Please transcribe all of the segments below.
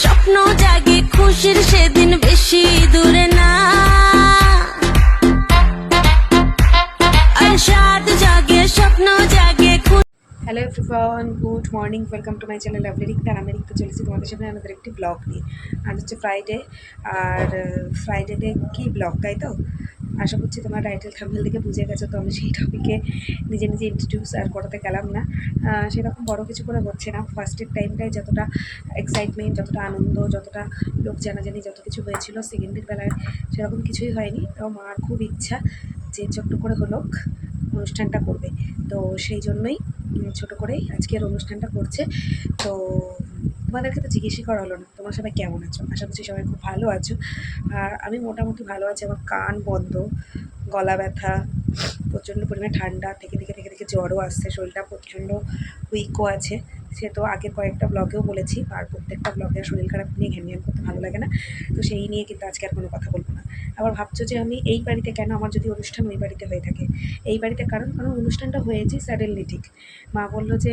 স্বপ্ন জাগে খুশির সেদিন বেশি দূরে না, আর সাথ জাগে স্বপ্ন জাগে। Hello everyone, good morning, welcome to my channel lovely Rikta. আমি রিক্তা চলেছি তোমাদের সামনে আমাদের একটি ব্লগ নিয়ে। আজ হচ্ছে ফ্রাইডে, আর ফ্রাইডেতে কি ব্লগ, তাই তো? আশা করছি তোমার টাইটেল থাম্বনেল থেকে বুঝে গেছো। তো আমি সেই টপিকে নিজে নিজে ইন্ট্রোডিউস আর করাতে গেলাম না, সেরকম বড় কিছু করে হচ্ছে না। ফার্স্টের টাইমটাই যতটা এক্সাইটমেন্ট, যতটা আনন্দ, যতটা লোক জানাজানি, যত কিছু হয়েছিল, সেকেন্ডের বেলায় সেরকম কিছুই হয়নি। তাও মার খুব ইচ্ছা যে ছোট্ট করে হলো অনুষ্ঠানটা করবে, তো সেই জন্যই ছোট করেই আজকের অনুষ্ঠানটা করছে। তো তোমাদেরকে তো জিজ্ঞেসই করা হলো না, তোমরা সবাই কেমন আছো? আশা করছি সবাই খুব ভালো আছো। আর আমি মোটামুটি ভালো আছি। আমার কান বন্ধ, গলা ব্যথা, প্রচণ্ড পরিমাণে ঠান্ডা, থেকে থেকে থেকে থেকে জ্বরও আসছে, শরীরটা প্রচণ্ড উইকও আছে। সে তো আগের কয়েকটা ব্লগেও বলেছি, আর প্রত্যেকটা ব্লগে শরীর খারাপ নিয়ে ঘ্যান করতে ভালো লাগে না, তো সেই নিয়ে কিন্তু আজকে আর কোনো কথা বলবো না। আবার ভাবছো যে আমি এই বাড়িতে কেন, আমার যদি অনুষ্ঠান ওই বাড়িতে হয়ে থাকে। এই বাড়িতে কারণ অনুষ্ঠানটা হয়েছে সাডেনলি, ঠিক মা বললো যে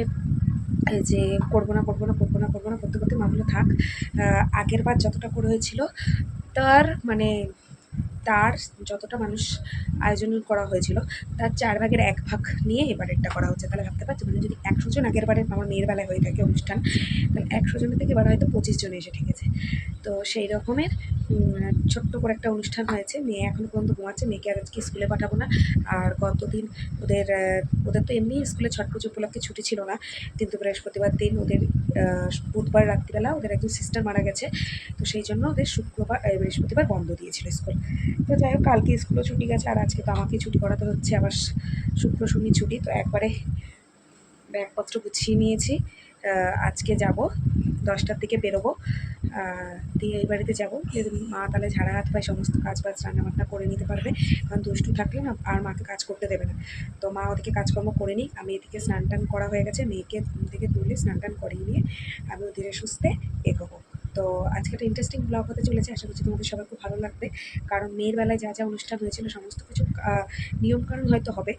যে করবো না করবো না করবো না করবো না করতে করতে মা বললো থাক, আগের বার যতটা করে হয়েছিল তার তার যতটা মানুষ আয়োজন করা হয়েছিল তার 4 ভাগের 1 ভাগ নিয়ে এবারেরটা করা হচ্ছে। তাহলে ভাবতে পারছো, মানে যদি 100 জন আগের বারে আমার মেয়ের বেলায় হয়ে থাকে অনুষ্ঠান, তাহলে 100 জনের থেকে এবার হয়তো 25 জন এসে ঠেকেছে। তো সেই রকমের ছোট্ট করে একটা অনুষ্ঠান হয়েছে। মেয়ে এখনও পর্যন্ত ঘুমাচ্ছে, মেয়েকে আর আজকে স্কুলে পাঠাবো না। আর গতদিন ওদের তো এমনি স্কুলে ছট পুজো উপলক্ষে ছুটি ছিল না, কিন্তু বৃহস্পতিবার দিন ওদের বুধবার রাত্রিবেলা ওদের একজন সিস্টার মারা গেছে, তো সেই জন্য ওদের বৃহস্পতিবার বন্ধ দিয়েছিল স্কুল। তো যাই হোক, কালকে স্কুলও ছুটি গেছে, আর আজকে তো আমাকে ছুটি করাতে হচ্ছে, আবার শুক্র শনি ছুটি। তো একবারে ব্যাগপত্র গুছিয়ে নিয়েছি। আজকে যাব 10টার দিকে বেরোবো, দিয়ে এই বাড়িতে যাবো। মা তাহলে ঝাড়া হাত পায়ে সমস্ত কাজ বাজ রান্নাবান্না করে নিতে পারবে, কারণ দুষ্টু থাকলে না আর মাকে কাজ করতে দেবে না। তো মা ওদিকে কাজকর্ম করে নিই, আমি এদিকে স্নান টান করা হয়ে গেছে, মেয়েকে থেকে তুলে স্নান টান করিয়ে নিয়ে আমি ধীরে সুস্থে এগোবো। তো আজকে একটা ইন্টারেস্টিং ব্লগ হতে চলেছে, আশা করছি তোমাদের সবার খুব ভালো লাগবে। কারণ মেয়ের বেলায় যা যা অনুষ্ঠান হয়েছিল সমস্ত কিছু নিয়মকানুন হয়তো হবে,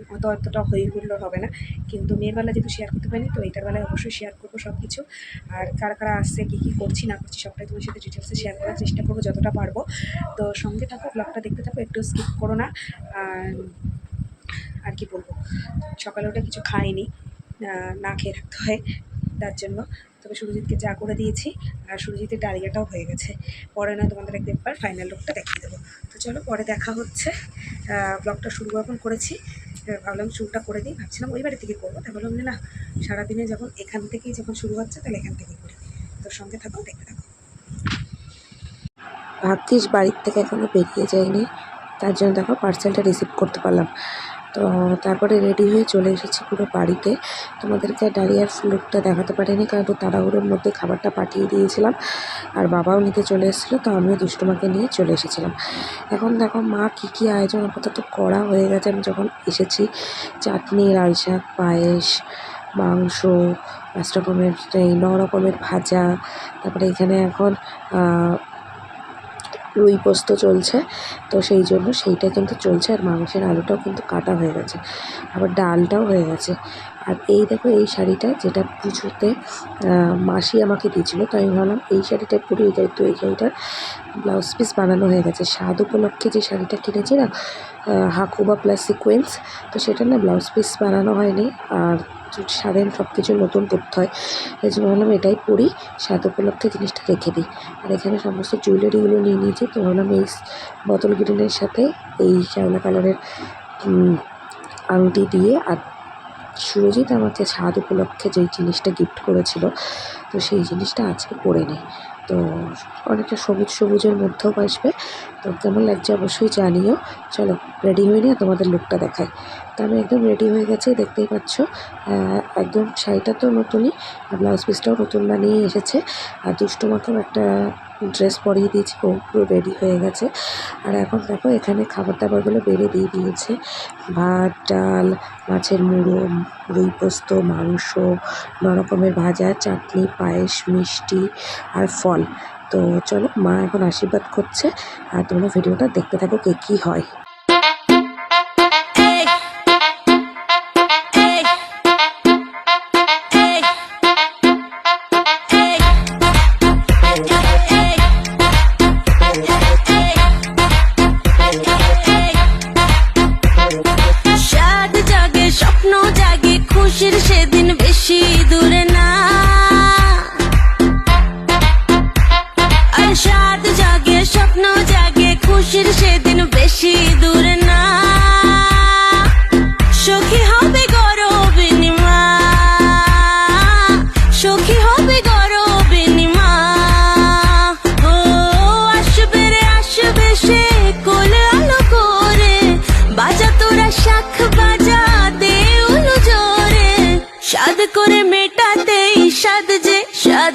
হয়তো অতটা হইহুল্লোড় হবে না, কিন্তু মেয়ের বেলা যেহেতু শেয়ার করতে পারিনি, তো এইটার বেলায় অবশ্যই শেয়ার করবো সব কিছু। আর কারা কারা আসছে, কী কী করছি না করছি, সবটাই তোমার সাথে ডিটেলসে শেয়ার করার চেষ্টা করবো যতটা পারবো। তো সঙ্গে থাকো, ব্লগটা দেখতে থাকো, একটু স্কিপ করো না। আর কি বলবো, সকালে উঠে কিছু খাইনি, না খেয়ে থাকতে হয় তার জন্য। তবে সুরজিৎকে চা করে দিয়েছি, আর সুরজিতের ডালিয়াটাও হয়ে গেছে। পরে নয় তোমাদের একবার ফাইনাল লুকটা দেখিয়ে দেবো। তো চলো, পরে দেখা হচ্ছে। ব্লগটা শুরু এখন করেছি, ভাবলাম শুরুটা করে দিই। ভাবছিলাম ওই বাড়ি থেকে করবো, তাই বললাম যে না, সারাদিনে যখন এখান থেকেই যখন শুরু হচ্ছে, তাহলে এখান থেকেই করি। তো সঙ্গে থাকো, দেখতে থাকো। ভাগ্যিস বাড়ির থেকে এখনও বেরিয়ে যায়নি, তার জন্য দেখো পার্সেলটা রিসিভ করতে পারলাম। তো তারপরে রেডি হয়ে চলে এসেছি পুরো বাড়িতে। তোমাদেরকে ডালিয়ার লুকটা দেখাতে পারিনি, কারণ তাড়াহুড়োর মধ্যে খাবারটা পাঠিয়ে দিয়েছিলাম, আর বাবাও নিতে চলে এসেছিলো, তো আমিও দুষ্টুমাকে নিয়ে চলে এসেছিলাম। এখন দেখো মা কী কী আয়োজন আপাতত করা হয়ে গেছে। আমি যখন এসেছি, চাটনি, লাল শাক, পায়েস, মাংস, 5 রকমের 9 রকমের ভাজা, তারপরে এখানে এখন রুই পোস্ত চলছে, তো সেই জন্য সেইটা কিন্তু চলছে। আর মাংসের আলুটাও কিন্তু কাটা হয়ে গেছে, আবার ডালটাও হয়ে গেছে। আর এই দেখো, এই শাড়িটা যেটা পুজোতে মাসি আমাকে দিয়েছিলো, তো আমি ভাবলাম এই শাড়িটা পরেই যাই। তো এই শাড়িটার ব্লাউজ পিস বানানো হয়ে গেছে। স্বাদ উপলক্ষে যে শাড়িটা কিনেছি না, হাকুবা প্লাস সিকোয়েন্স, তো সেটা না ব্লাউজ পিস বানানো হয়নি, আর সারেন সব কিছু নতুন পরতে হয়, এই জন্য ভাবলাম এটাই পরি, স্বাদ উপলক্ষে জিনিসটা রেখে দিই। আর এখানে সমস্ত জুয়েলারিগুলো নিয়ে নিয়েছি, তো ভাবলাম এই বোতল গ্রিনের সাথে এই শ্যাওলা কালারের আংটি দিয়ে। আর সুরজিৎ আমাকে স্বাদ উপলক্ষে যেই জিনিসটা গিফট করেছিল, তো সেই জিনিসটা আজকে পরে নিই। তো অনেকটা সবুজ সবুজের মধ্যেও আসবে, তো কেমন লাগছে অবশ্যই জানিও। চলো রেডি হয়ে নিয়ে তোমাদের লুকটা দেখাই। তো আমি একদম রেডি হয়ে গেছি, দেখতেই পাচ্ছ। একদম শাড়িটা তো নতুনই, আর ব্লাউজ পিসটাও নতুন বানিয়ে এসেছে। আর দুষ্টুমাকেও একটা ড্রেস পরিয়ে দিয়েছি, ও পুরো রেডি হয়ে গেছে। আর এখন দেখো এখানে খাবার দাবারগুলো বেড়ে দিয়ে দিয়েছে, ভাত, ডাল, মাছের মুড়ো, রুই পোস্ত, মাংস, 9 রকমের ভাজা, চাটনি, পায়েস, মিষ্টি আর ফল। তো চলো, মা এখন আশীর্বাদ করছে, আর তোমরা ভিডিওটা দেখতে থাকো কে কী হয়।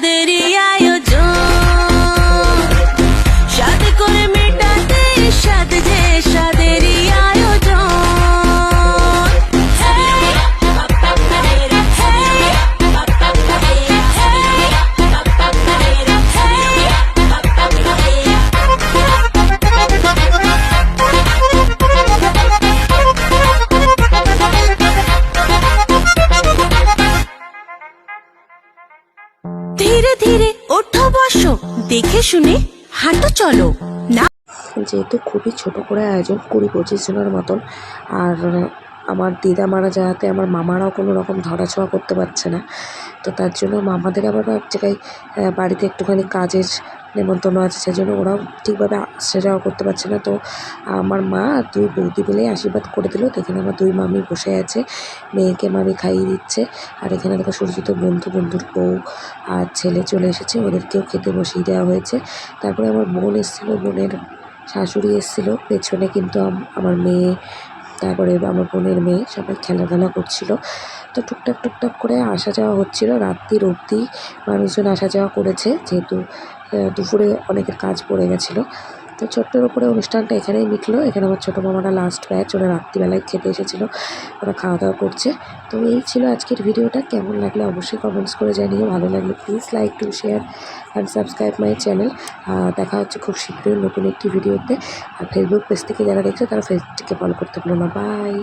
সাদেরই আয়োজন, সাদ করে মেটাতে সাদ যে সাদেরই আয়োজন। ধীরে ধীরে ওঠো বসো, দেখে শুনে হাঁটো চলো না। যেহেতু খুবই ছোট করে আয়োজন, 20-25 জনের মতন, আর আমার দিদা মারা যাওয়াতে আমার মামারাও কোনো রকম ধরাছোঁয়া করতে পারছে না, তো তার জন্য মামাদের আবার এক জায়গায় বাড়িতে একটুখানি কাজের নেমন্তন্ন আছে, সেজন্য ওরাও ঠিকভাবে আসা যাওয়া করতে পারছে না। তো আমার মা আর 2 বৌদি মিলেই আশীর্বাদ করে দিল। তো এখানে আমার 2 মামি বসে আছে, মেয়েকে মামি খাইয়ে দিচ্ছে, আর এখানে দেখো সুরজিত বন্ধুর বউ আর ছেলে চলে এসেছে, ওদেরকেও খেতে বসিয়ে দেওয়া হয়েছে। তারপরে আমার বোন এসেছিলো, বোনের শাশুড়ি এসেছিলো, পেছনে কিন্তু আমার মেয়ে, তারপরে আমার বোনের মেয়ে সবাই খেলাধুলা করছিল। তো টুকটাক করে আসা যাওয়া হচ্ছিল, রাত্রির অবধি মানুষজন আসা যাওয়া করেছে, যেহেতু দুপুরে অনেকের কাজ পড়ে গেছিলো। তো ছোট্টর উপরে অনুষ্ঠানটা এখানেই মিটলো। এখানে আমার ছোটো মামারা লাস্ট ব্যাচ, ওরা রাত্রিবেলায় খেতে এসেছিলো, ওরা খাওয়া দাওয়া করছে। তো এই ছিল আজকের ভিডিওটা। কেমন লাগলে অবশ্যই কমেন্টস করে জানিও, ভালো লাগলে please like to share and subscribe my channel. দেখা হচ্ছে খুব শীঘ্রই নতুন একটি ভিডিওতে। আর ফেসবুক পেজ থেকে যারা দেখছে তারা পেজটিকে ফলো করতে ভুলো না। বাই।